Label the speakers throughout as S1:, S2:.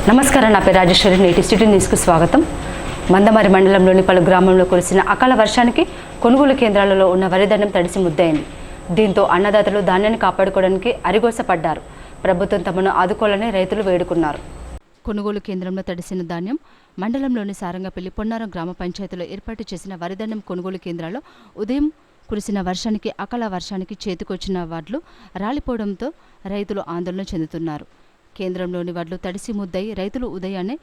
S1: నమస్కారం, నా పేరు రాజేశ్వరి. నేటి సిటీ న్యూస్కు స్వాగతం. మందమరి మండలంలోని పలు గ్రామంలో కురిసిన అకాల వర్షానికి కొనుగోలు కేంద్రాలలో ఉన్న వరి ధాన్యం తడిసి ముద్దయింది. దీంతో అన్నదాతలు ధాన్యాన్ని కాపాడుకోవడానికి అరిగోసపడ్డారు. ప్రభుత్వం తమను ఆదుకోవాలని రైతులు వేడుకున్నారు. కొనుగోలు కేంద్రంలో తడిసిన ధాన్యం మండలంలోని సారంగపల్లి పొన్నారం గ్రామ పంచాయతీలో ఏర్పాటు చేసిన వరిధాన్యం కొనుగోలు కేంద్రాల్లో ఉదయం కురిసిన వర్షానికి అకాల వర్షానికి చేతికొచ్చిన వడ్లు రాలిపోవడంతో రైతులు ఆందోళన చెందుతున్నారు. కేంద్రంలోని వడ్లు తడిసి ముద్దయి రైతులు ఉదయాన్నే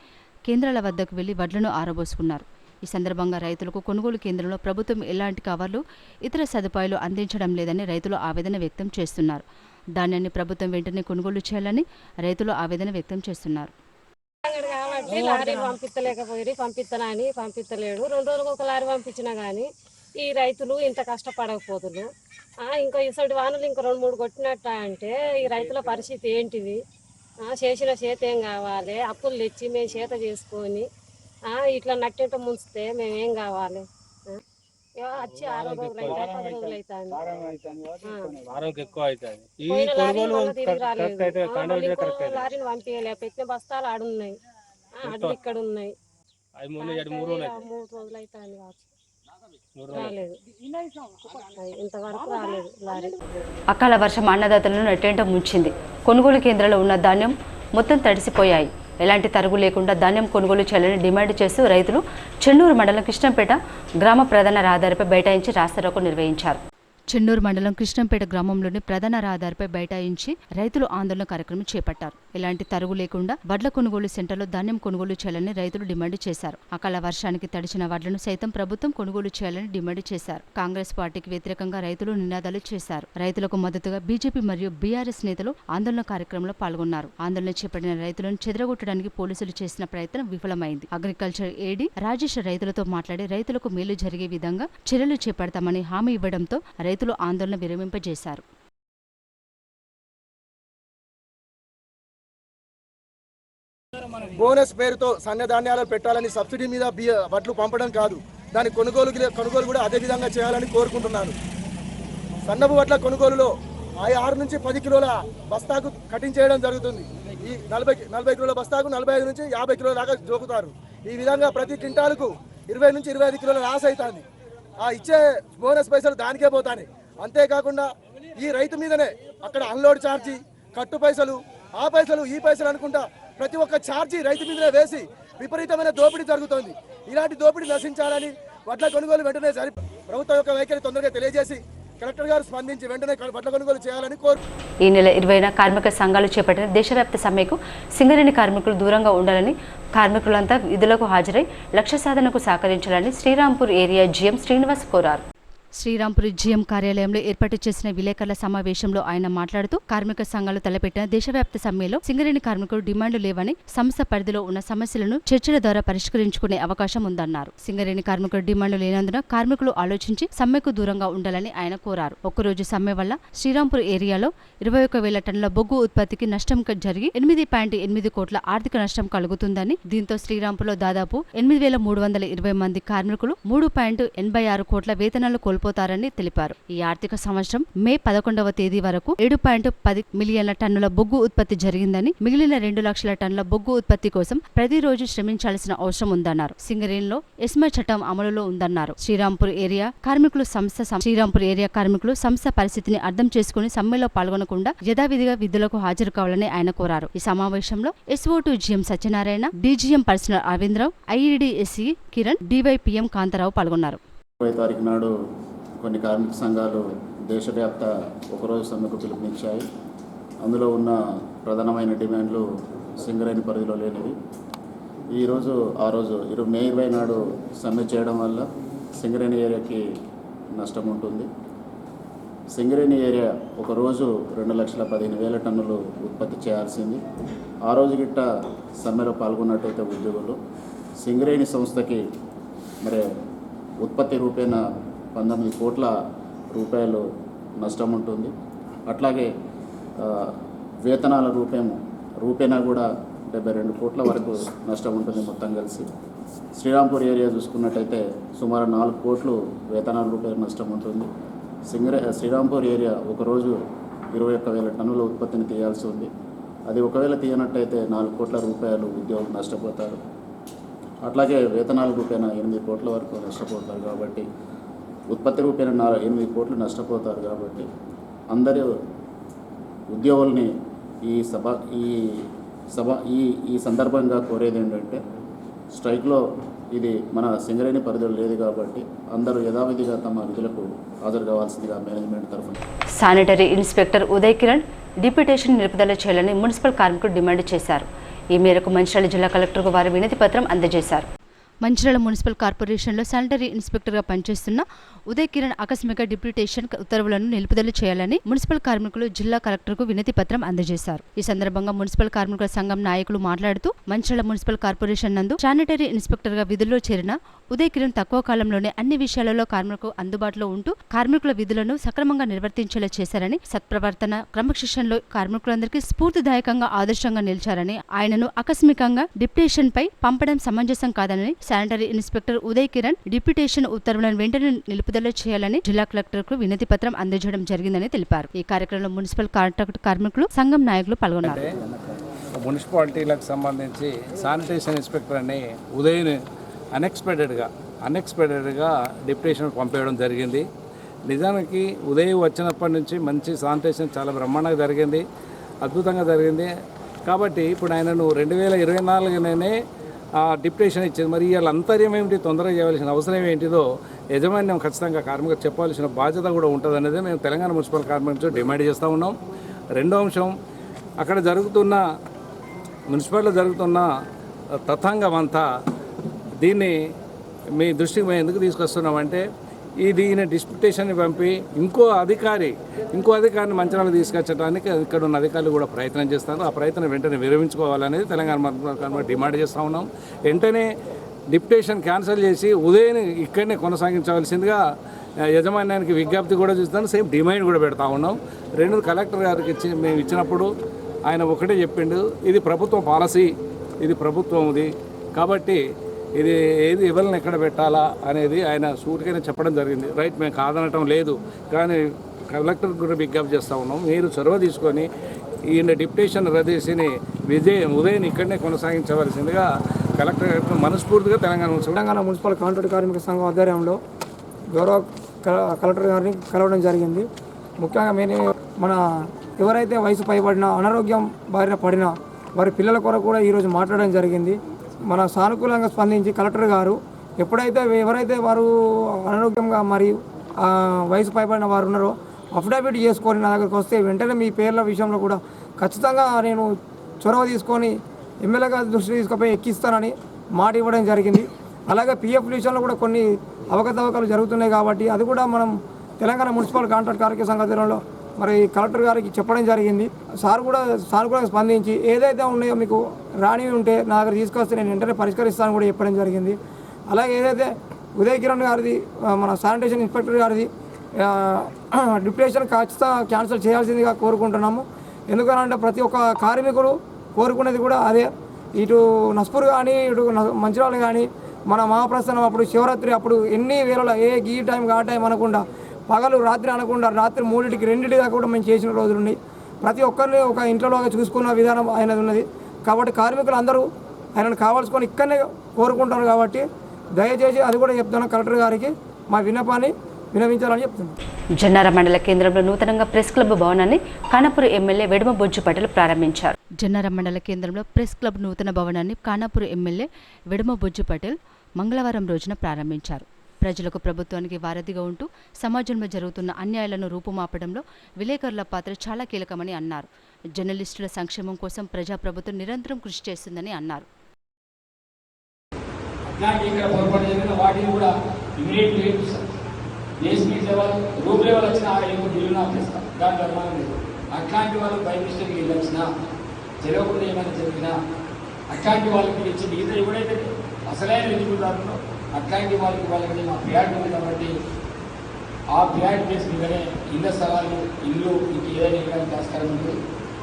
S1: కేంద్రాల వద్దకు వెళ్లి వడ్లను ఆరబోసుకున్నారు. ఈ సందర్భంగా రైతులకు కొనుగోలు కేంద్రంలో ప్రభుత్వం ఎలాంటి కవర్లు ఇతర సదుపాయాలు అందించడం లేదని రైతులు ఆవేదన వ్యక్తం చేస్తున్నారు. ధాన్యాన్ని ప్రభుత్వం వెంటనే కొనుగోలు చేయాలని రైతులు ఆవేదన వ్యక్తం చేస్తున్నారు.
S2: లారీ పంపిస్తానని పంపిస్తలేడు. 2 రోజులకు ఒక లారీ పంపించినా కానీ ఈ రైతులు ఇంత కష్టపడకపోతున్నారు. ఇంకా ఇసటి వానలు ఇంకా 2-3 కొట్టినట్ట అంటే ఈ రైతుల పరిస్థితి ఏంటిది? చేసిన చేత ఏం కావాలి? అప్పులు తెచ్చి మేము చేత చేసుకొని ఇట్లా నట్టేట ముంచితే మేమేం కావాలి? వచ్చి 6 రోజులు అయితే 10 రోజులు అవుతుంది. లారీని పంపించలే, పెట్టిన బస్తాలు ఆడున్నాయి, అడ్లు ఇక్కడ ఉన్నాయి. 3 రోజులు అవుతుంది కావచ్చు, రాలేదు, ఇంతవరకు రాలేదు లారీ.
S1: అకాల వర్షం అన్నదాతలను నెట్టేంట ముంచింది. కొనుగోలు కేంద్రాల్లో ఉన్న ధాన్యం మొత్తం తడిసిపోయాయి. ఎలాంటి తరుగు లేకుండా ధాన్యం కొనుగోలు చేయాలని డిమాండ్ చేస్తూ రైతులు చెన్నూరు మండలం కృష్ణంపేట గ్రామ ప్రధాన రహదారిపై బైఠాయించి రాస్తారోకో నిర్వహించారు. చెన్నూరు మండలం కృష్ణంపేట గ్రామంలోని ప్రధాన రహదారిపై బైఠాయించి రైతులు ఆందోళన కార్యక్రమం చేపట్టారు. ఎలాంటి తరుగు లేకుండా వడ్ల కొనుగోలు సెంటర్లో ధాన్యం కొనుగోలు చేయాలని రైతులు డిమాండ్ చేశారు. అకాల వర్షానికి తడిచిన వడ్లను సైతం ప్రభుత్వం కొనుగోలు చేయాలని డిమాండ్ చేశారు. కాంగ్రెస్ పార్టీకి వ్యతిరేకంగా రైతులు నినాదాలు చేశారు. రైతులకు మద్దతుగా బీజేపీ మరియు బీఆర్ఎస్ నేతలు ఆందోళన కార్యక్రమంలో పాల్గొన్నారు. ఆందోళన చేపట్టిన రైతులను చెదరగొట్టడానికి పోలీసులు చేసిన ప్రయత్నం విఫలమైంది. అగ్రికల్చర్ ఏడీ రాజేష్ రైతులతో మాట్లాడి రైతులకు మేలు జరిగే విధంగా చర్యలు చేపడతామని హామీ ఇవ్వడంతో రైతులు ఆందోళన విరమింపజేశారు.
S3: బోనస్ పేరుతో సన్నధాన్యాలు పెట్టాలని, సబ్సిడీ మీద వడ్లు పంపడం కాదు, దాని కొనుగోలు కూడా అదే విధంగా చేయాలని కోరుకుంటున్నాను. సన్నపు వడ్ల కొనుగోలులో 6 నుంచి 10 కిలోల బస్తాకు కటింగ్ చేయడం జరుగుతుంది. ఈ 40 కిలోల బస్తాకు 45 నుంచి 50 కిలోల దాకా జోకుతారు. ఈ విధంగా ప్రతి క్వింటాలకు 20 నుంచి 25 కిలోల లాస్ అవుతుంది. ఇచ్చే బోనస్ పైసలు దానికే పోతాయి. అంతేకాకుండా ఈ రైతు మీదనే అక్కడ అన్లోడ్ ఛార్జీ, కట్టు పైసలు, ఆ పైసలు, ఈ పైసలు అనుకుంటా ప్రతి ఒక్క ఛార్జీ రైతు మీదనే వేసి విపరీతమైన దోపిడీ జరుగుతోంది. ఇలాంటి దోపిడీ నశించాలని వడ్ల కొనుగోలు వెంటనే ప్రభుత్వం యొక్క వైఖరి తొందరగా తెలియజేసి కలెక్టర్ గారు స్పందించి వెంటనే వడ్ల కొనుగోలు చేయాలని కోరు.
S1: ఈ నెల 20న కార్మిక సంఘాలు చేపట్టిన దేశవ్యాప్త సమ్మెకు సింగరేణి కార్మికులు దూరంగా ఉండాలని, కార్మికులంతా విధులకు హాజరై లక్ష్య సాధనకు సహకరించాలని శ్రీరాంపూర్ ఏరియా జీఎం శ్రీనివాస్ కోరారు. శ్రీరాంపూర్ జీఎం కార్యాలయంలో ఏర్పాటు చేసిన విలేకరుల సమావేశంలో ఆయన మాట్లాడుతూ కార్మిక సంఘాలు తలపెట్టిన దేశవ్యాప్త సమ్మెలో సింగరేణి కార్మికులు డిమాండ్లు లేవని, సంస్థ పరిధిలో ఉన్న సమస్యలను చర్చల ద్వారా పరిష్కరించుకునే అవకాశం ఉందన్నారు. సింగరేణి కార్మికులు డిమాండ్లు లేనందున కార్మికులు ఆలోచించి సమ్మెకు దూరంగా ఉండాలని ఆయన కోరారు. ఒక్కరోజు సమ్మె వల్ల శ్రీరాంపూర్ ఏరియాలో 21,000 టన్నుల బొగ్గు ఉత్పత్తికి నష్టం జరిగి 8.8 కోట్ల ఆర్థిక నష్టం కలుగుతుందని, దీంతో శ్రీరాంపూర్లో దాదాపు 8,320 మంది కార్మికులు 3.86 కోట్ల వేతనాలు కోల్పోతారని తెలిపారు. ఈ ఆర్థిక సంవత్సరం మే 11వ తేదీ వరకు 7.10 మిలియన్ల టన్నుల బొగ్గు ఉత్పత్తి జరిగిందని, మిగిలిన 2 లక్షల టన్నుల బొగ్గు ఉత్పత్తి కోసం ప్రతిరోజు శ్రమించాల్సిన అవసరం ఉందన్నారు. సింగరేణిలో ఎస్మా చట్టం అమలులో ఉందన్నారు. శ్రీరాంపూర్ ఏరియా కార్మికులు సంస్థ పరిస్థితిని అర్థం చేసుకుని సమ్మెలో పాల్గొనకుండా యథావిధిగా విధులకు హాజరు కావాలని ఆయన కోరారు. ఈ సమావేశంలో SO2 GM Satyanarayana, DGM personal Aravind Rao, IEDSE Kiran, DYPM Kantharao పాల్గొన్నారు.
S4: 20 తారీఖు నాడు కొన్ని కార్మిక సంఘాలు దేశవ్యాప్త ఒకరోజు సమ్మెకు పిలుపునిచ్చాయి. అందులో ఉన్న ప్రధానమైన డిమాండ్లు సింగరేణి పరిధిలో లేనివి. ఆ రోజు మే 20 నాడు సమ్మె చేయడం వల్ల సింగరేణి ఏరియాకి నష్టం ఉంటుంది. సింగరేణి ఏరియా ఒకరోజు 2,15,000 టన్నులు ఉత్పత్తి చేయాల్సింది. ఆ రోజు గిట్ట సమ్మెలో పాల్గొన్నట్టయితే ఉద్యోగులు సింగరేణి సంస్థకి మరి ఉత్పత్తి రూపేణ 19 కోట్ల రూపాయలు నష్టం ఉంటుంది. అట్లాగే వేతనాల రూపేణా కూడా 72 కోట్ల వరకు నష్టం ఉంటుంది మొత్తం కలిసి. శ్రీరాంపూర్ ఏరియా చూసుకున్నట్టయితే సుమారు 4 కోట్లు వేతనాల రూపాయలు నష్టం ఉంటుంది. శ్రీరాంపూర్ ఏరియా ఒకరోజు 21,000 టన్నుల ఉత్పత్తిని తీయాల్సి ఉంది. అది ఒకవేళ తీయనట్టయితే 4 కోట్ల రూపాయలు ఉద్యోగులు నష్టపోతారు. అట్లాగే వేతనాల రూపాయన 8 కోట్ల వరకు నష్టపోతారు. కాబట్టి ఉత్పత్తి రూపాయన 8 కోట్లు నష్టపోతారు. కాబట్టి అందరూ ఉద్యోగుల్ని ఈ సందర్భంగా కోరేది ఏంటంటే, స్ట్రైక్లో ఇది మన సింగరేణి పరిధిలో లేదు కాబట్టి అందరూ యథావిధిగా తమ విధులకు హాజరు కావాల్సిందిగా మేనేజ్మెంట్ తరఫున
S1: sanitary inspector Uday Kiran deputation నిలుపుదల చేయాలని మున్సిపల్ కార్మికులు డిమాండ్ చేశారు. ఈ మేరకు మంచిర్యాల జిల్లా కలెక్టర్కు వారు వినతి పత్రం అందజేశారు. మంచిర్యాల మున్సిపల్ కార్పొరేషన్లో శానిటరీ ఇన్స్పెక్టర్గా పనిచేస్తున్న ఉదయ్ కిరణ్ ఆకస్మిక డిప్యూటేషన్ ఉత్తర్వులను నిలుపుదల చేయాలని మున్సిపల్ కార్మికులు జిల్లా కలెక్టర్కు వినతి పత్రం అందజేశారు. ఈ సందర్భంగా మున్సిపల్ కార్మికుల సంఘం నాయకులు మాట్లాడుతూ మంచిర్యాల మున్సిపల్ కార్పొరేషన్ నందు శానిటరీ ఇన్స్పెక్టర్గా విధుల్లో చేరిన ఉదయ్ కిరణ్ తక్కువ కాలంలోనే అన్ని విషయాలలో కార్మికులకు అందుబాటులో ఉంటూ కార్మికుల విధులను సక్రమంగా నిర్వర్తించేలా చేశారని, సత్ప్రవర్తన క్రమశిక్షణలో కార్మికులందరికీ స్ఫూర్తిదాయకంగా ఆదర్శంగా నిలిచారని, ఆయనను ఆకస్మికంగా డిప్యూటేషన్ పై పంపడం సమంజసం కాదని, sanitary inspector Uday Kiran deputation ఉత్తర్వులను వెంటనే నిలుపుదల చేయాలని జిల్లా కలెక్టర్కు వినతి పత్రం అందజేయడం జరిగిందని తెలిపారు. ఈ కార్యక్రమంలో మున్సిపల్ కాంట్రాక్ట్ కార్మికులు సంఘం నాయకులు పాల్గొన్నారు.
S5: మున్సిపాలిటీలకు సంబంధించి శానిటేషన్ ఇన్స్పెక్టర్ అని ఉదయ్ని అన్ఎక్స్పెక్టెడ్గా డిప్యూటేషన్ పంపేయడం జరిగింది. నిజానికి ఉదయ్ వచ్చినప్పటి నుంచి మంచి శానిటేషన్ చాలా బ్రహ్మాండంగా జరిగింది, అద్భుతంగా జరిగింది. కాబట్టి ఇప్పుడు ఆయనను 2024లోనే డిప్యూటేషన్ ఇచ్చింది. మరి ఇవాళ అంతర్యం ఏమిటి, తొందరగా చేయవలసిన అవసరం ఏంటిదో యజమాన్యం ఖచ్చితంగా కార్మికులకు చెప్పాల్సిన బాధ్యత కూడా ఉంటుంది అనేది మేము తెలంగాణ మున్సిపల్ కార్మికులతో డిమాండ్ చేస్తూ ఉన్నాం. రెండో అంశం, అక్కడ మున్సిపాలిటీలో జరుగుతున్న తతంగం అంతా దీన్ని మీ దృష్టికి మేము ఎందుకు తీసుకొస్తున్నామంటే, ఈయన డిప్యూటేషన్ని పంపి ఇంకో అధికారిని మంచిర్యాలకు తీసుకొచ్చడానికి ఇక్కడ ఉన్న అధికారులు కూడా ప్రయత్నం చేస్తారు. ఆ ప్రయత్నం వెంటనే విరమించుకోవాలనేది తెలంగాణ మున్సిపల్ డిమాండ్ చేస్తూ ఉన్నాం. వెంటనే డిప్యూటేషన్ క్యాన్సిల్ చేసి ఉదయం ఇక్కడనే కొనసాగించవలసిందిగా యజమాన్యానికి విజ్ఞప్తి కూడా చూస్తాను, సేమ్ డిమాండ్ కూడా పెడతా ఉన్నాం. రెండు కలెక్టర్ గారికి మేము ఇచ్చినప్పుడు ఆయన ఒకటే చెప్పిండు, ఇది ప్రభుత్వం పాలసీ, ఇది ప్రభుత్వంది కాబట్టి ఇది ఏది ఎవరిని ఎక్కడ పెట్టాలా అనేది ఆయన సూటిగానే చెప్పడం జరిగింది. రైట్, మేము కాదనటం లేదు, కానీ కలెక్టర్ కూడా విజ్ఞప్తి చేస్తూ ఉన్నాం, మీరు చొరవ తీసుకొని ఈయన డిప్యూటేషన్ రద్దేసిని ఉదయం ఇక్కడనే కొనసాగించవలసిందిగా కలెక్టర్ గారికి మనస్ఫూర్తిగా తెలంగాణ
S6: మున్సిపల్ కాంట్రాక్ట్ కార్మిక సంఘం ఆధ్వర్యంలో గౌరవ కలెక్టర్ గారిని కలవడం జరిగింది. ముఖ్యంగా మన ఎవరైతే వయసు పైబడిన అనారోగ్యం బారిన పడినా వారి పిల్లల కొరకు కూడా ఈరోజు మాట్లాడడం జరిగింది. మన సానుకూలంగా స్పందించి కలెక్టర్ గారు ఎవరైతే వారు అనారోగ్యంగా మరియు వయసు పైబడిన వారు ఉన్నారో అఫిడవిట్ చేసుకొని నా దగ్గరికి వస్తే వెంటనే మీ పేర్ల విషయంలో కూడా ఖచ్చితంగా నేను చొరవ తీసుకొని ఎమ్మెల్యే గారి దృష్టి తీసుకుపోయి ఎక్కిస్తానని మాట ఇవ్వడం జరిగింది. అలాగే పిఎఫ్ విషయంలో కూడా కొన్ని అవకతవకలు జరుగుతున్నాయి కాబట్టి అది కూడా మనం తెలంగాణ మున్సిపల్ కాంట్రాక్ట్ కార్మిక సంఘంలో మరి కలెక్టర్ గారికి చెప్పడం జరిగింది. సార్ కూడా సానుకూలంగా స్పందించి ఏదైతే ఉన్నాయో మీకు రాని ఉంటే నా దగ్గర తీసుకొస్తే నేను వెంటనే పరిష్కరిస్తాను కూడా చెప్పడం జరిగింది. అలాగే ఏదైతే ఉదయ్ కిరణ్ గారిది మన శానిటేషన్ ఇన్స్పెక్టర్ గారిది డిప్యూటేషన్ ఖచ్చితంగా క్యాన్సిల్ చేయాల్సిందిగా కోరుకుంటున్నాము. ఎందుకనంటే ప్రతి ఒక్క కార్మికుడు కోరుకునేది కూడా అదే. ఇటు నస్పూర్ కానీ ఇటు మంచిర్యాల కానీ మన మహాప్రస్థానం అప్పుడు శివరాత్రి అప్పుడు ఎన్ని వేళల ఈ టైం ఆ టైం అనకుండా పగలు రాత్రి అనకుండా రాత్రి 3కి 2 దాకా కూడా మేము చేసిన రోజులు ఉన్నాయి. ప్రతి ఒక్కరిని ఒక ఇంట్లోగా చూసుకున్న విధానం ఆయనది ఉన్నది. కాబట్టి కార్మికులు అందరూ ఆయనను కావాల్సుకొని ఇక్కడనే కోరుకుంటారు. కాబట్టి దయచేసి అది కూడా చెప్తున్నాను, కలెక్టర్ గారికి మా విన్నపాన్ని వినవించాలని చెప్తున్నాను.
S1: జన్నారం మండల కేంద్రంలో నూతనంగా ప్రెస్ క్లబ్ భవనాన్ని ఖానాపూర్ ఎమ్మెల్యే వెడమ బొజ్జు పటేల్ ప్రారంభించారు. జన్నారం మండల కేంద్రంలో ప్రెస్ క్లబ్ నూతన భవనాన్ని ఖానాపూర్ ఎమ్మెల్యే వెడమ బొజ్జు పటేల్ మంగళవారం రోజున ప్రారంభించారు. ప్రజలకు ప్రభుత్వానికి వారధిగా ఉంటూ సమాజంలో జరుగుతున్న అన్యాయాలను రూపుమాపడంలో విలేకరుల పాత్ర చాలా కీలకమని అన్నారు. జర్నలిస్టుల సంక్షేమం కోసం ప్రజాప్రభుత్వం నిరంతరం కృషి చేస్తుందని అన్నారు.
S7: అట్లాంటి వాళ్ళు బై మిస్టేక్ వెళ్ళొచ్చినా తెలియకుండా ఏమైనా జరిగినా అట్లాంటి వాళ్ళకి ఇచ్చి మిగతా ఎవడైతే అసలైన ఎదుగుదారులో అట్లాంటి వాళ్ళకి మా ప్రియారిటీ ఉంది కాబట్టి ఆ ప్రియారిటీ బేస్ మీదనే ఇళ్ళ స్థలాలు ఇల్లు ఇంక ఏదైనా ఇవ్వడానికి ఆస్కారం ఉంది.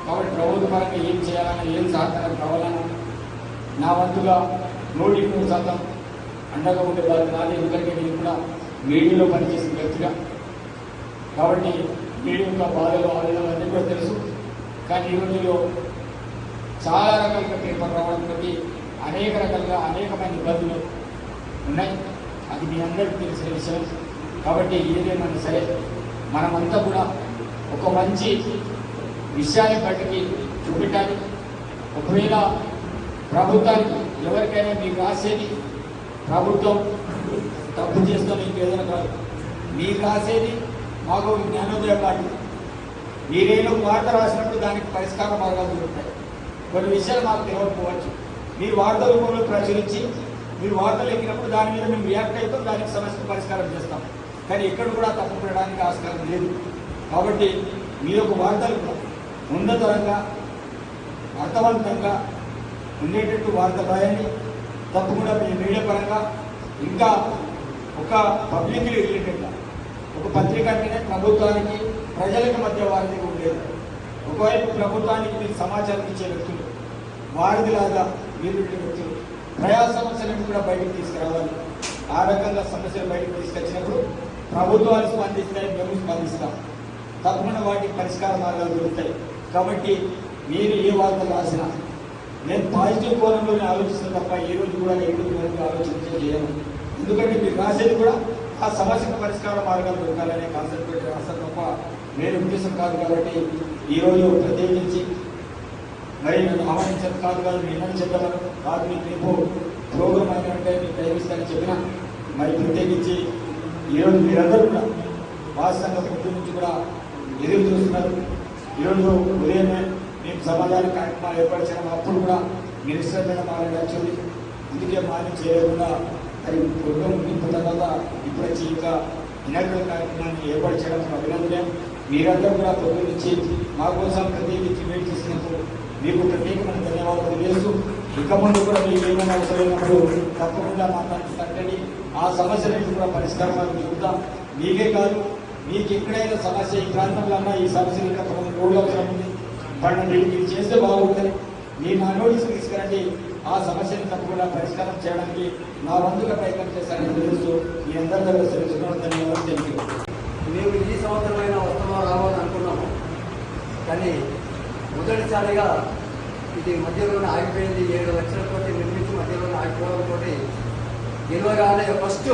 S7: కాబట్టి ప్రభుత్వ పరంగా ఏం చేయాలన్నా ఏం సహకారం కావాలన్నా నా వంతుగా 100% అండగా ఉండే వాళ్ళకి నాది. ఎందుకంటే నేను కూడా మీడియాలో పనిచేసిన వ్యక్తిగా కాబట్టి మీడియా యొక్క బాధలు ఆవేదనలు అన్నీ కూడా తెలుసు. కానీ ఈ రోజుల్లో చాలా రకాలుగా పేపర్ రావడంతో అనేక రకాలుగా అనేకమైన ఇబ్బందులు ఉన్నాయి. అది మీ అందరికీ తెలిసిన విషయం. కాబట్టి ఏదేమైనా సరే మనమంతా కూడా ఒక మంచి విషయాన్ని బయటికి చూపెట్టాలి. ఒకవేళ ప్రభుత్వానికి ఎవరికైనా మీకు రాసేది ప్రభుత్వం తప్పు చేస్తాం ఇంకేదైనా కాదు, మీకు రాసేది మాకు జ్ఞానోదయ కార్డు. మీరేదో వార్త రాసినప్పుడు దానికి పరిష్కార మార్గాలు ఉంటాయి. కొన్ని విషయాలు మాకు తెలియకపోవచ్చు. మీరు వార్త రూపంలో ప్రచురించి మీరు వార్తలు ఎక్కినప్పుడు దాని మీద మేము రియాక్ట్ అవుతాం, దానికి సమస్యను పరిష్కారం చేస్తాం. కానీ ఎక్కడ కూడా తప్పు పెట్టడానికి ఆస్కారం లేదు. కాబట్టి మీరు ఒక వార్తలు ఉన్నతంగా అర్థవంతంగా ఉండేటట్టు వార్త రాయండి. తప్పకుండా మీ మీడియా పరంగా ఇంకా ఒక పబ్లిక్ రిలేటెడ్గా ఒక పత్రిక అంటేనే ప్రభుత్వానికి ప్రజలకు మధ్య వారిది ఉండేది. ఒకవైపు ప్రభుత్వానికి మీరు సమాచారం ఇచ్చే వ్యక్తులు, వారిదిలాగా మీరు వ్యక్తులు ప్రజా సమస్యలను కూడా బయటకు తీసుకురావాలి. ఆ రకంగా సమస్యలు బయటకు తీసుకొచ్చినప్పుడు ప్రభుత్వాలు స్పందిస్తాయి, మేము స్పందిస్తాం. తప్పకుండా వాటికి పరిష్కార మార్గాలు దొరుకుతాయి. కాబట్టి మీరు ఏ వార్తలు రాసినా నేను పాజిటివ్ కోణంలోనే ఆలోచిస్తాను తప్ప ఈ రోజు కూడా నెగిటివ్ వరకు చేయను. ఎందుకంటే మీరు రాసేది కూడా ఆ సమస్యకు పరిష్కార మార్గాలు దొరకాలనే కాన్సెప్ట్ పెట్టి రాస్తారు తప్ప వేరే ఉద్దేశం కాదు. కాబట్టి ఈరోజు ప్రత్యేకించి మరి నేను ఆహ్వానించడం కాదు నిన్నని చెప్పగలను కాదు, మీకు రేపు ప్రోగ్రామ్ అయినట్టే మీకు టైం ఇస్తానని చెప్పిన. మరి ప్రత్యేకించి ఈరోజు మీరందరూ కూడా వాస్తవంగా పొద్దు నుంచి కూడా ఎదురు చూస్తున్నారు. ఈరోజు ఉదయమే మేము సమాధాన కార్యక్రమాలు ఏర్పాటు చేయడం అప్పుడు కూడా మినిస్టర్ మీద మాట్లాడి వచ్చింది. అందుకే మార్నింగ్ చేయకుండా అది ప్రోగ్రాం ముగింపు తర్వాత ఇప్పుడు వచ్చి ఇంకా ఇనాగ్రల్ కార్యక్రమాన్ని ఏర్పాటు చేయడం అభినందనం. మీరందరూ కూడా పొద్దు నుంచి మా కోసం ప్రత్యేకించి వెయిట్ చేసినందుకు మీకు ప్రత్యేకమైన ధన్యవాదాలు తెలియజేస్తూ ఇక ముందు కూడా మీకు ఏమైనా అవసరమైనప్పుడు తప్పకుండా మాట్లాడి తట్టండి. ఆ సమస్యలను కూడా పరిష్కారాలు చూద్దాం. మీకే కాదు, మీకు ఎక్కడైనా సమస్య ఈ ప్రాంతంలో అన్నా ఈ సమస్యలు ఇంకా రోడ్లు అవసరం ఉంది, పండుగ మీరు చేస్తే బాగుంటుంది. మీరు నా నోటీసు తీసుకురండి, ఆ సమస్యను తప్పకుండా పరిష్కారం చేయడానికి నా వంతుగా ప్రయత్నం చేశారని తెలుస్తూ మీ అందరి దగ్గర తెలుసుకున్నాను. ధన్యవాదాలు తెలుసు.
S8: మేము ఈ సంవత్సరమైనా వస్తామో రావాలని అనుకున్నాము, కానీ మొదటిసారిగా ఇది మధ్యలోనే ఆగిపోయింది. 7 లక్షల కోటి నిర్మించి మధ్యలోనే ఆగిపోవడంతో గెలవగానే ఫస్ట్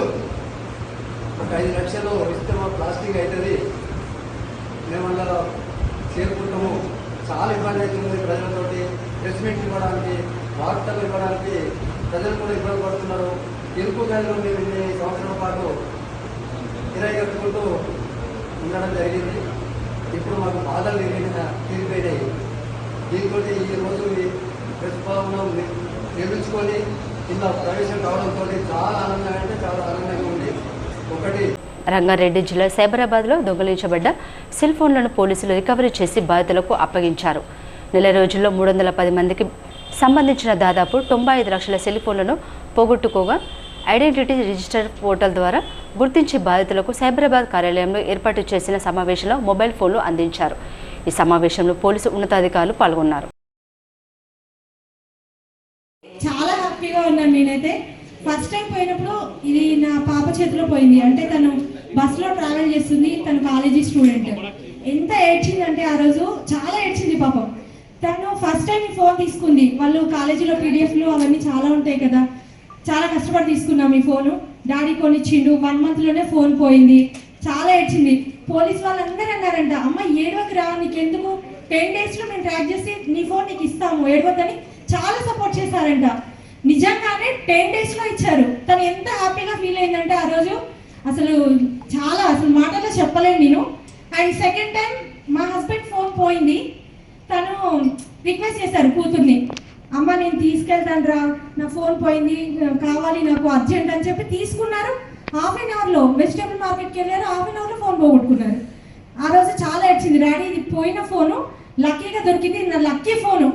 S8: ఒక 5 లక్షలు ఇస్తే మా ప్లాస్టింగ్ అవుతుంది, మేము అందులో చేరుకుంటాము. చాలా ఇబ్బంది అవుతుంది ప్రజలతోటి. ప్రెస్ మీట్ ఇవ్వడానికి, వార్తలు ఇవ్వడానికి ప్రజలు కూడా ఇబ్బంది పడుతున్నారు. తెలుగు గదిలో మేము ఇన్ని సంవత్సరాల పాటు కిరాయి కట్టుకుంటూ ఉండడం జరిగింది. ఇప్పుడు మాకు బాధలు తీరిపోయినాయి. దీంతో ఈరోజు ప్రెస్ భవనం నిర్మించుకొని కింద ప్రవేశం కావడంతో చాలా ఆనందంగా అంటే చాలా ఆనందంగా ఉంది. ఒకటి
S1: రంగారెడ్డి జిల్లా సైబరాబాద్లో దొంగిలించబడ్డ సెల్ ఫోన్లను పోలీసులు రికవరీ చేసి బాధితులకు అప్పగించారు. నెల రోజుల్లో 310 మందికి సంబంధించిన దాదాపు 95 లక్షల సెల్ ఫోన్లను పోగొట్టుకోగా ఐడెంటిటీ రిజిస్టర్ పోర్టల్ ద్వారా గుర్తించి బాధితులకు సైబరాబాద్ కార్యాలయంలో ఏర్పాటు చేసిన సమావేశంలో మొబైల్ ఫోన్లు అందించారు. ఈ సమావేశంలో పోలీసు ఉన్నతాధికారులు పాల్గొన్నారు.
S9: చాలా హ్యాపీగా ఉన్నాను నేనైతే. ఫస్ట్ టైం పోయినప్పుడు ఇది నా పాప చేతిలో పోయింది. అంటే తను బస్సులో ట్రావెల్ చేస్తుంది, తను కాలేజీ స్టూడెంట్. ఎంత ఏడ్చిందంటే ఆ రోజు చాలా ఏడ్చింది పాపం. తను ఫస్ట్ టైం ఈ ఫోన్ తీసుకుంది. వాళ్ళు కాలేజీలో పీడిఎఫ్లు అవన్నీ చాలా ఉంటాయి కదా, చాలా కష్టపడి తీసుకున్నాం ఈ ఫోను. డాడీ కొనిచ్చిండు. 1 మంత్లోనే ఫోన్ పోయింది. చాలా ఏడ్చింది. పోలీస్ వాళ్ళందరూ అన్నారంట, అమ్మ ఏడవకు రా, నీకెందుకు 10 డేస్లో మేము ట్రాక్ చేసి నీ ఫోన్ నీకు ఇస్తాము, ఏడవద్దని చాలా సపోర్ట్ చేశారంట. నిజంగానే 10 డేస్లో ఇచ్చారు. తను ఎంత హ్యాపీగా ఫీల్ అయిందంటే ఆ రోజు అసలు మాటల్లో చెప్పలేను నేను. అండ్ సెకండ్ టైం మా హస్బెండ్ ఫోన్ పోయింది. తను రిక్వెస్ట్ చేశారు కూతుర్ని, అమ్మ నేను తీసుకెళ్తాను రా, నా ఫోన్ పోయింది, కావాలి నాకు అర్జెంట్ అని చెప్పి తీసుకున్నారు. హాఫ్ అన్ అవర్లో వెజిటేబుల్ మార్కెట్కి వెళ్ళారు. హాఫ్ అన్ అవర్లో ఫోన్ పోగొట్టుకున్నారు. ఆ రోజు చాలా ఏడ్చింది, డాడీ ఇది పోయిన ఫోను లక్కీగా దొరికింది, నా లక్కీ ఫోన్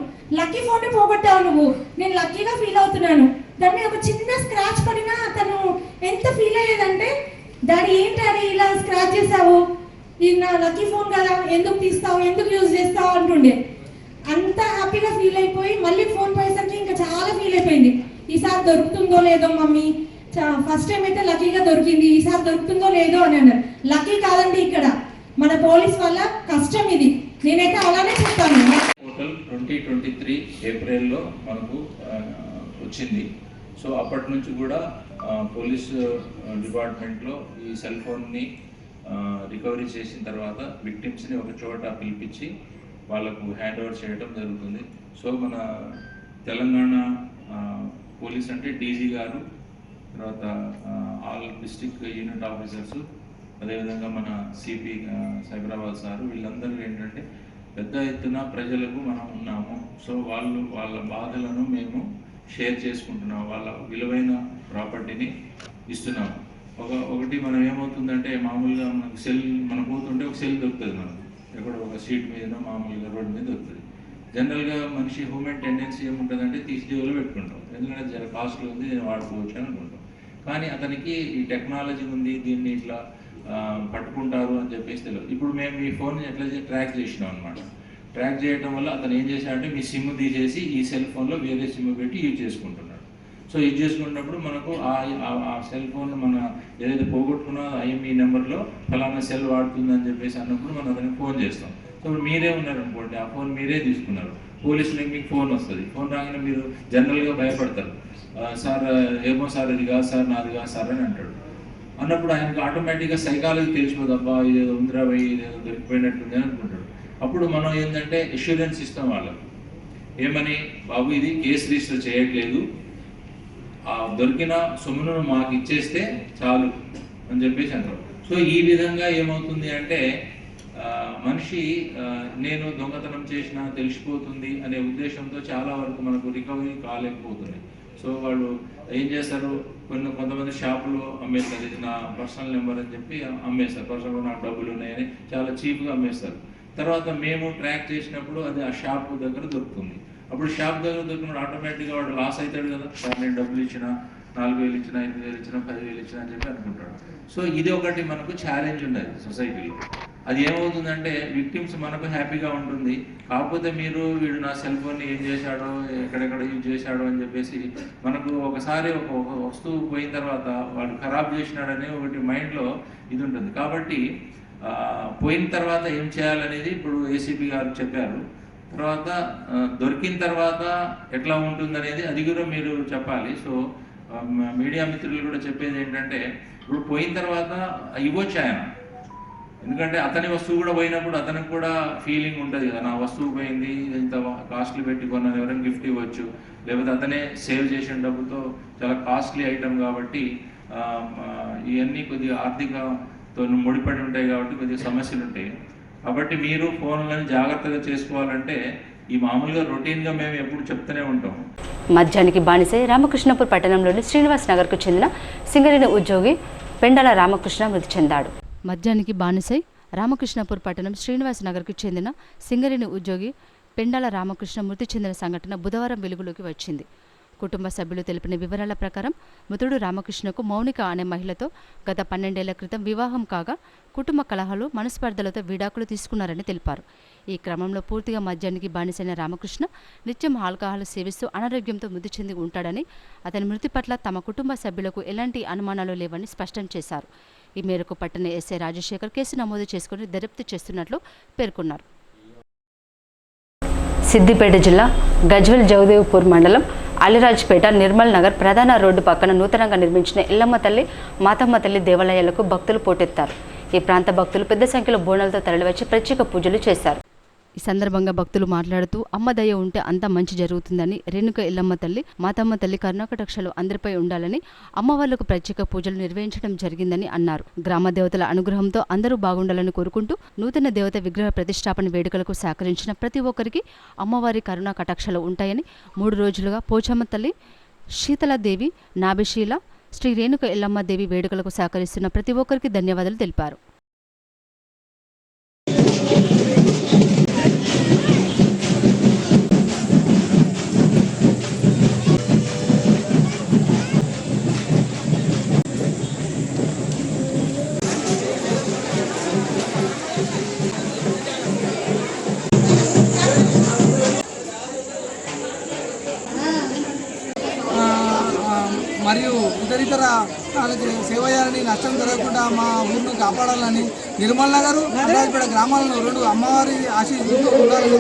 S9: పోగొట్టావు నువ్వు, నేను లక్కీగా ఫీల్ అవుతున్నాను. దాని మీద ఒక చిన్న స్క్రాచ్ పడినా తను ఎంత ఫీల్ అయ్యేదంటే, డాడీ ఏంటి ఇలా స్క్రాచ్ చేసావు, ఇది నా లక్కీ ఫోన్ కదా, ఎందుకు తీస్తావు, ఎందుకు యూజ్ చేస్తావు అంటుండే. అంత హ్యాపీగా ఫీల్ అయిపోయి మళ్ళీ ఫోన్ పోయేసరికి ఇంకా చాలా ఫీల్ అయిపోయింది. ఈసారి దొరుకుతుందో లేదో మమ్మీ, ఫస్ట్ టైం అయితే లక్కీగా దొరికింది, ఈసారి దొరుకుతుందో లేదో అని అన్నారు. లక్కీ కాదండి, ఇక్కడ మన పోలీస్ వల్ల కష్టం ఇది. నేనైతే అలానే చెప్తాను.
S10: పోర్టల్ 2023 ఏప్రిల్లో మనకు వచ్చింది. సో అప్పటి నుంచి కూడా పోలీస్ డిపార్ట్మెంట్లో ఈ సెల్ ఫోన్ని రికవరీ చేసిన తర్వాత విక్టిమ్స్ని ఒక చోట పిలిపించి వాళ్ళకు హ్యాండ్ ఓవర్ చేయడం జరుగుతుంది. సో మన తెలంగాణ పోలీస్ అంటే డీజీ గారు, తర్వాత ఆల్ డిస్ట్రిక్ట్ యూనిట్ ఆఫీసర్స్, అదేవిధంగా మన సిపి సైబరాబాద్ సారు, వీళ్ళందరూ ఏంటంటే పెద్ద ఎత్తున ప్రజలకు మనం ఉన్నాము. సో వాళ్ళ బాధలను మేము షేర్ చేసుకుంటున్నాము, వాళ్ళ విలువైన ప్రాపర్టీని ఇస్తున్నాము. ఒకటి మనం ఏమవుతుందంటే మామూలుగా మనకు సెల్ మనం పోతుంటే ఒక సెల్ దొరుకుతుంది, మనకు ఎక్కడ ఒక సీట్ మీద మామూలుగా రోడ్డు మీద దొరుకుతుంది. జనరల్గా మనిషి హ్యూమన్ టెండెన్సీ ఏముంటుందంటే తీసి జేబులో పెట్టుకుంటాం, ఎందుకంటే జర కాస్ట్లో ఉంది, నేను వాడుకోవచ్చు అని అనుకుంటాం. కానీ అతనికి ఈ టెక్నాలజీ ఉంది, దీన్ని ఇట్లా పట్టుకుంటారు అని చెప్పేసి తెలియదు. ఇప్పుడు మేము మీ ఫోన్ని ఎట్లా ట్రాక్ చేసినాం అనమాట. ట్రాక్ చేయడం వల్ల అతను ఏం చేశాడంటే మీ సిమ్ తీసేసి ఈ సెల్ ఫోన్లో వేరే సిమ్ పెట్టి యూజ్ చేసుకుంటున్నాడు. సో యూజ్ చేసుకున్నప్పుడు మనకు ఆ సెల్ ఫోన్ మన ఏదైతే పోగొట్టుకున్నా ఐఎంఈ నెంబర్లో ఫలానా సెల్ వాడుతుందని చెప్పేసి అన్నప్పుడు మనం అతనికి ఫోన్ చేస్తాం. సో మీరే ఉన్నారనుకోండి, ఆ ఫోన్ మీరే తీసుకున్నారు, పోలీసులకి మీకు ఫోన్ వస్తుంది. ఫోన్ రాగానే మీరు జనరల్గా భయపడతారు, సార్ ఏమో సార్ ఇది కాదు సార్, నాది కాదు సార్ అని అంటాడు. అన్నప్పుడు ఆయనకు ఆటోమేటిక్గా సైకాలజీ తెలిసిపోదు, అబ్బా ఇదేదో ఉందిరా పోయి ఇదేదో దొరికిపోయినట్టుంది అని అనుకుంటాడు. అప్పుడు మనం ఏంటంటే అష్యూరెన్స్ ఇస్తాం వాళ్ళకు, ఏమని, బాబు ఇది కేసు రిజిస్టర్ చేయట్లేదు, దొరికిన సొమ్మును మాకు ఇచ్చేస్తే చాలు అని చెప్పేసి అంటారు. సో ఈ విధంగా ఏమవుతుంది అంటే మనిషి నేను దొంగతనం చేసినా తెలిసిపోతుంది అనే ఉద్దేశంతో చాలా వరకు మనకు రికవరీ కాలేకపోతుంది. సో వాళ్ళు ఏం చేస్తారు, కొంతమంది షాపులో అమ్మేస్తారు, ఇది నా పర్సనల్ నెంబర్ అని చెప్పి అమ్మేస్తారు, పర్సనల్ నాకు డబ్బులు ఉన్నాయని చాలా చీప్గా అమ్మేస్తారు. తర్వాత మేము ట్రాక్ చేసినప్పుడు అది ఆ షాప్ దగ్గర దొరుకుతుంది. అప్పుడు షాప్ దగ్గర దొరికినప్పుడు ఆటోమేటిక్గా వాడు లాస్ అవుతాడు కదా, సార్ నేను డబ్బులు ఇచ్చిన, 4,000 ఇచ్చిన, 5,000 ఇచ్చిన, 10,000 ఇచ్చిన అని చెప్పి అనుకుంటాడు. సో ఇది ఒకటి మనకు ఛాలెంజ్ ఉండదు సొసైటీలో. అది ఏమవుతుందంటే విక్టిమ్స్ మనకు హ్యాపీగా ఉంటుంది, కాకపోతే వీడు నా సెల్ ఫోన్ని ఏం చేశాడో, ఎక్కడెక్కడ యూజ్ చేశాడో అని చెప్పేసి మనకు ఒకసారి ఒక వస్తువు పోయిన తర్వాత వాడు ఖరాబ్ చేసినాడనే ఒకటి మైండ్లో ఇది ఉంటుంది. కాబట్టి పోయిన తర్వాత ఏం చేయాలనేది ఇప్పుడు ఏసీపీ గారు చెప్పారు. తర్వాత దొరికిన తర్వాత ఎట్లా ఉంటుందనేది అది కూడా మీరు చెప్పాలి. సో మీడియా మిత్రులు కూడా చెప్పేది ఏంటంటే, ఇప్పుడు పోయిన తర్వాత ఇవ్వచ్చు ఆయన, ఎందుకంటే అతని వస్తువు కూడా పోయినప్పుడు అతనికి కూడా ఫీలింగ్ ఉంటుంది కదా, నా వస్తువు పోయింది, ఇంత కాస్ట్లీ పెట్టి కొన్నాను, ఎవరైనా గిఫ్ట్ ఇవ్వచ్చు, లేకపోతే అతనే సేవ్ చేసిన డబ్బుతో చాలా కాస్ట్లీ ఐటమ్ కాబట్టి ఇవన్నీ కొద్దిగా ఆర్థికతో ముడిపడి ఉంటాయి కాబట్టి కొద్దిగా సమస్యలు ఉంటాయి. కాబట్టి మీరు ఫోన్లను జాగ్రత్తగా చేసుకోవాలంటే ఈ మామూలుగా రొటీన్గా మేము ఎప్పుడు చెప్తూనే ఉంటాం.
S1: మద్యానికి బానిసై రామకృష్ణపూర్ పట్టణంలోని శ్రీనివాస్ నగర్కు చెందిన సింగరేణి ఉద్యోగి పెండల రామకృష్ణ మృతి చెందాడు. మద్యానికి బానిసై రామకృష్ణపూర్ పట్టణం శ్రీనివాస్ నగర్కు చెందిన సింగరేణి ఉద్యోగి పెండల రామకృష్ణ మృతి చెందిన సంఘటన బుధవారం వెలుగులోకి వచ్చింది. కుటుంబ సభ్యులు తెలిపిన వివరాల ప్రకారం మృతుడు రామకృష్ణకు మౌనిక అనే మహిళతో గత 12 ఏళ్ల క్రితం వివాహం కాగా కుటుంబ కలహాలు, మనస్పర్ధలతో విడాకులు తీసుకున్నారని తెలిపారు. ఈ క్రమంలో పూర్తిగా మద్యానికి బానిసైన రామకృష్ణ నిత్యం ఆల్కహాల్ సేవిస్తూ అనారోగ్యంతో మృతి చెంది ఉంటాడని, అతని మృతి పట్ల తమ కుటుంబ సభ్యులకు ఎలాంటి అనుమానాలు లేవని స్పష్టం చేశారు. ఈ మేరకు పట్టణ ఎస్ఐ రాజశేఖర్ కేసు నమోదు చేసుకుని దర్యాప్తు చేస్తున్నట్లు పేర్కొన్నారు. సిద్దిపేట జిల్లా గజ్వెల్ జగదేవ్పూర్ మండలం అలిరాజ్పేట నిర్మల్ నగర్ ప్రధాన రోడ్డు పక్కన నూతనంగా నిర్మించిన ఎల్లమ్మ తల్లి, మాతమ్మ తల్లి దేవాలయాలకు భక్తులు పోటెత్తారు. ఈ ప్రాంత భక్తులు పెద్ద సంఖ్యలో బోనాలతో తరలివచ్చి ప్రత్యేక పూజలు చేశారు. ఈ సందర్భంగా భక్తులు మాట్లాడుతూ అమ్మ దయ ఉంటే అంతా మంచి జరుగుతుందని, రేణుక ఎల్లమ్మ తల్లి, మాతమ్మ తల్లి కరుణాకటాక్షలు అందరిపై ఉండాలని అమ్మవార్లకు ప్రత్యేక పూజలు నిర్వహించడం జరిగిందని అన్నారు. గ్రామ దేవతల అనుగ్రహంతో అందరూ బాగుండాలని కోరుకుంటూ నూతన దేవత విగ్రహ ప్రతిష్టాపన వేడుకలకు సహకరించిన ప్రతి ఒక్కరికి అమ్మవారి కరుణాకటాక్షలు ఉంటాయని, 3 రోజులుగా పోచమ్మ తల్లి, శీతలాదేవి, నాభిశీల, శ్రీ రేణుక ఎల్లమ్మ దేవి వేడుకలకు సహకరిస్తున్న ప్రతి ఒక్కరికి ధన్యవాదాలు తెలిపారు.
S6: మరియు ఇతరితర వాళ్ళకి సేవ చేయాలని, నష్టం జరగకుండా మా ఊరిని కాపాడాలని, నిర్మల్ నగర్ అమరాజపేట గ్రామాలను 2 అమ్మవారి ఆశీస్సులతో ఉండాలని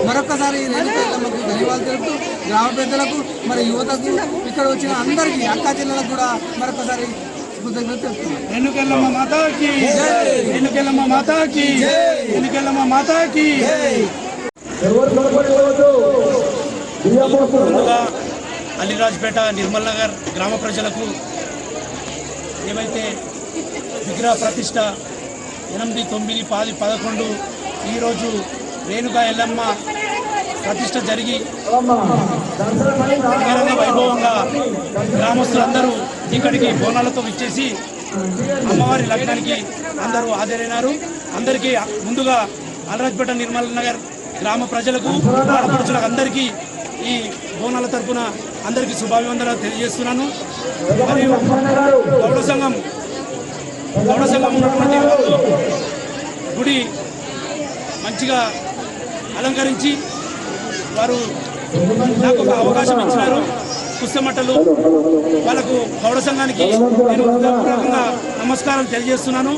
S6: మరొక్కసారి రేణుకమ్మకు ధన్యవాదాలు తెలుపుతూ గ్రామ పెద్దలకు మరి యువతకు ఇక్కడ వచ్చిన అందరికీ అక్కా చెల్లెలకు కూడా మరొకసారి కృతజ్ఞతలు తెలుపుతున్నాను.
S11: రేణుకెళ్ళమ్మ మాతాకి జై, రేణుకెళ్ళమ్మ మాతాకి జై, రేణుకెళ్ళమ్మ మాతాకి జై. ముందుగా అలీరాజ్పేట నిర్మల్ నగర్ గ్రామ ప్రజలకు ఏవైతే విగ్రహ ప్రతిష్ట 8, 9, 10, 11 ఈరోజు రేణుకా ఎల్లమ్మ ప్రతిష్ట జరిగి అంగరంగ వైభవంగా గ్రామస్తులందరూ ఇక్కడికి బోనాలతో విచ్చేసి అమ్మవారి లగ్నానికి అందరూ హాజరైనారు. అందరికీ ముందుగా అలీరాజ్పేట నిర్మల్ నగర్ గ్రామ ప్రజలకు, ఆడపడుచులకు అందరికీ ఈ బోనాల తరఫున అందరికీ శుభాభివందనాలు తెలియజేస్తున్నాను. మరియు గౌడ సంఘం ఉన్నటువంటి వాళ్ళు గుడి మంచిగా అలంకరించి వారు నాకు ఒక అవకాశం ఇచ్చినారు. పుస్తమట్టలు వాళ్ళకు గౌడ సంఘానికి నేను హృదయపూర్వకంగా నమస్కారాలు తెలియజేస్తున్నాను.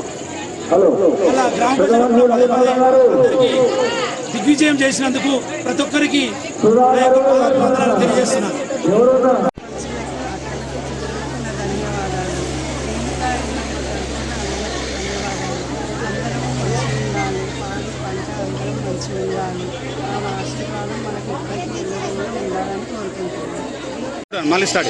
S11: అలా గ్రామ ప్రజలకు అందరికీ దిగ్విజయం చేసినందుకు ప్రతి ఒక్కరికి వందనాలు తెలియజేస్తున్నాను. మళ్ళీ స్టార్ట్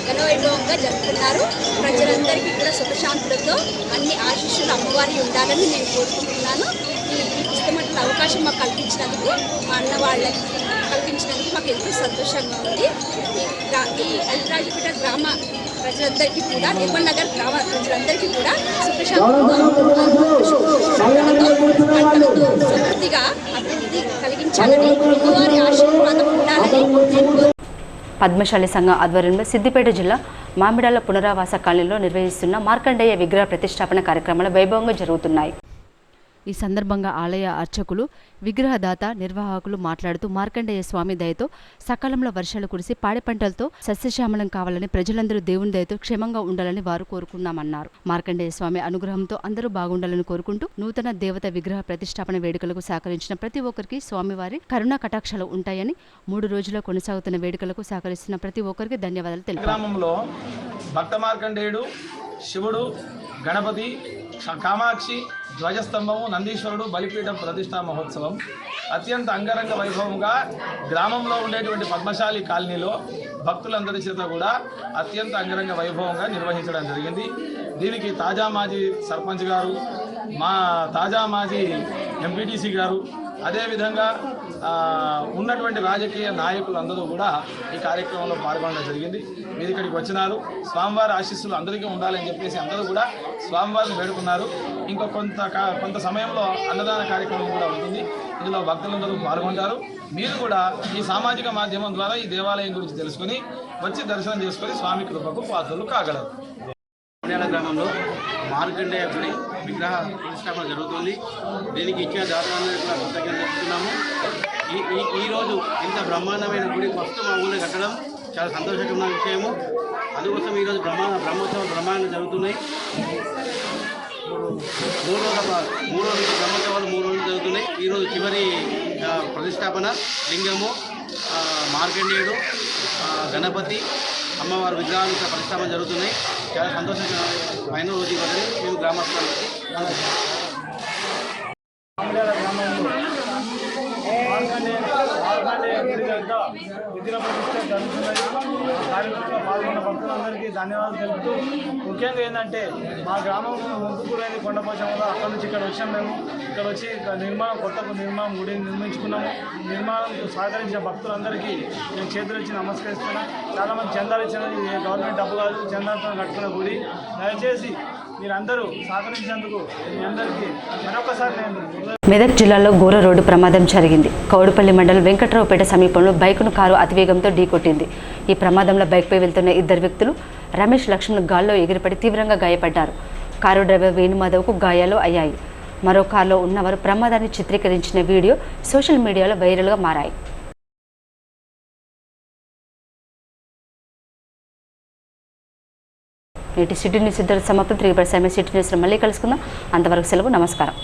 S12: ఘనవైభవంగా జరుపుకున్నారు. ప్రజలందరికీ కూడా సుఖశాంతులతో అన్ని ఆశీస్సులు అమ్మవారి ఉండాలని నేను కోరుకుంటున్నాను. ఈ పుస్తమట్ల అవకాశం మాకు కల్పించినందుకు, మా అన్న వాళ్ళకి కల్పించినందుకు మాకు ఎంతో సంతోషంగా ఉంది. ఈ అలీరాజ్పేట గ్రామ ప్రజలందరికీ కూడా, నిర్మల్ నగర్ గ్రామ ప్రజలందరికీ కూడా సుఖశాంతులతో సమృద్ధిగా అభివృద్ధి కలిగించాలని, అమ్మవారి ఆశీర్వాదం ఉండాలని.
S1: పద్మశాలి సంఘం ఆధ్వర్యంలో సిద్దిపేట జిల్లా మామిడాల పునరావాస కాలనీలో నిర్వహిస్తున్న మార్కండేయ విగ్రహ ప్రతిష్టాపన కార్యక్రమాలు వైభవంగా జరుగుతున్నాయి. ఈ సందర్భంగా ఆలయ అర్చకులు, విగ్రహదాత, నిర్వాహకులు మాట్లాడుతూ మార్కండేయ స్వామి దయతో సకాలంలో వర్షాలు కురిసి పాడి పంటలతో సస్యశ్యామలం కావాలని, ప్రజలందరూ దేవుని దయతో క్షేమంగా ఉండాలని వారు కోరుకున్నామన్నారు. మార్కండేయ స్వామి అనుగ్రహంతో అందరూ బాగుండాలని కోరుకుంటూ నూతన దేవత విగ్రహ ప్రతిష్టాపన వేడుకలకు సహకరించిన ప్రతి ఒక్కరికి స్వామివారి కరుణా కటాక్షాలు ఉంటాయని, 3 రోజుల్లో కొనసాగుతున్న వేడుకలకు సహకరిస్తున్న ప్రతి ఒక్కరికి ధన్యవాదాలు తెలిపారు.
S13: గ్రామంలో భక్త మార్కండేయుడు, శివుడు, గణపతి, కామాక్షి, ధ్వజస్తంభము, నందీశ్వరుడు బలిపీఠం ప్రతిష్టా మహోత్సవం అత్యంత అంగరంగ వైభవంగా గ్రామంలో ఉండేటువంటి పద్మశాలి కాలనీలో భక్తులందరి చేత కూడా అత్యంత అంగరంగ వైభవంగా నిర్వహించడం జరిగింది. దీనికి తాజా మాజీ సర్పంచ్ గారు, తాజా మాజీ ఎంపీటీసీ గారు, అదేవిధంగా ఉన్నటువంటి రాజకీయ నాయకులందరూ కూడా ఈ కార్యక్రమంలో పాల్గొనడం జరిగింది. మీరు ఇక్కడికి వచ్చినారు. స్వామివారి ఆశీస్సులు అందరికీ ఉండాలని చెప్పేసి అందరూ కూడా స్వామివారిని వేడుకున్నారు. ఇంకా కొంత సమయంలో అన్నదాన కార్యక్రమం కూడా ఉంటుంది. ఇందులో భక్తులందరూ పాల్గొంటారు. మీరు కూడా ఈ సామాజిక మాధ్యమం ద్వారా ఈ దేవాలయం గురించి తెలుసుకుని వచ్చి దర్శనం చేసుకొని స్వామి కృపకు పాత్రలు కాగలరు.
S14: గ్రామంలో మార్కండేయ గుడి విగ్రహ ప్రతిష్టాపన జరుగుతుంది. దీనికి ఇచ్చిన దాతలందరికీ కూడా కృతజ్ఞతలు చెప్తున్నాము. ఈరోజు ఇంత బ్రహ్మాండమైన గుడి ఫస్ట్ మా ఊళ్ళో కట్టడం చాలా సంతోషకరమైన విషయము. అందుకోసం ఈరోజు బ్రహ్మోత్సవాలు బ్రహ్మాండంగా జరుగుతున్నాయి. 3 రోజులు బ్రహ్మోత్సవాలు 3 రోజులు జరుగుతున్నాయి. ఈరోజు చివరి ప్రతిష్టాపన లింగము, మార్కండేయుడు, గణపతి, అమ్మవారి విగ్రహాలు ప్రతిష్టాపన జరుగుతున్నాయి. చాలా సంతోషమైన రోజు ఇవ్వదని మేము గ్రామస్తులకి
S11: విగ్రహ ప్రతిష్ట జరుగుతున్నది. కార్యక్రమంలో పాల్గొన్న భక్తులందరికీ ధన్యవాదాలు తెలుపుతూ, ముఖ్యంగా ఏంటంటే మా గ్రామం ముందుకూరైంది కొండపోచంలో, అక్కడ నుంచి ఇక్కడ వచ్చాం. మేము ఇక్కడ వచ్చి కొత్త నిర్మాణం గుడి నిర్మించుకున్నాము. నిర్మాణంకు సహకరించిన భక్తులందరికీ నేను చేతులొచ్చి నమస్కరిస్తున్నాను. చాలామంది చందాలు ఇచ్చినది గవర్నమెంట్ డబ్బు కాదు, చందాలతో కట్టుకున్న గుడి. దయచేసి మీరందరూ సహకరించినందుకు మీ అందరికీ మరొకసారి నేను.
S1: మెదక్ జిల్లాలో ఘోర రోడ్డు ప్రమాదం జరిగింది. కౌడుపల్లి మండలం వెంకట్రావుపేట సమీపంలో బైకును కారు అతివేగంతో ఢీకొట్టింది. ఈ ప్రమాదంలో బైక్పై వెళ్తున్న 2 వ్యక్తులు రమేష్, లక్ష్మణ్ గాల్లో ఎగిరిపడి తీవ్రంగా గాయపడ్డారు. కారు డ్రైవర్ వేణుమాధవ్కు గాయాలు అయ్యాయి. మరో కారులో ఉన్నవారు ప్రమాదాన్ని చిత్రీకరించిన వీడియో సోషల్ మీడియాలో వైరల్గా మారాయి. నేటి సిటీ న్యూస్ ఇద్దరు సమాప్తం. 3 సిటీ న్యూస్లో మళ్ళీ కలుసుకుందాం. అంతవరకు సెలవు. నమస్కారం.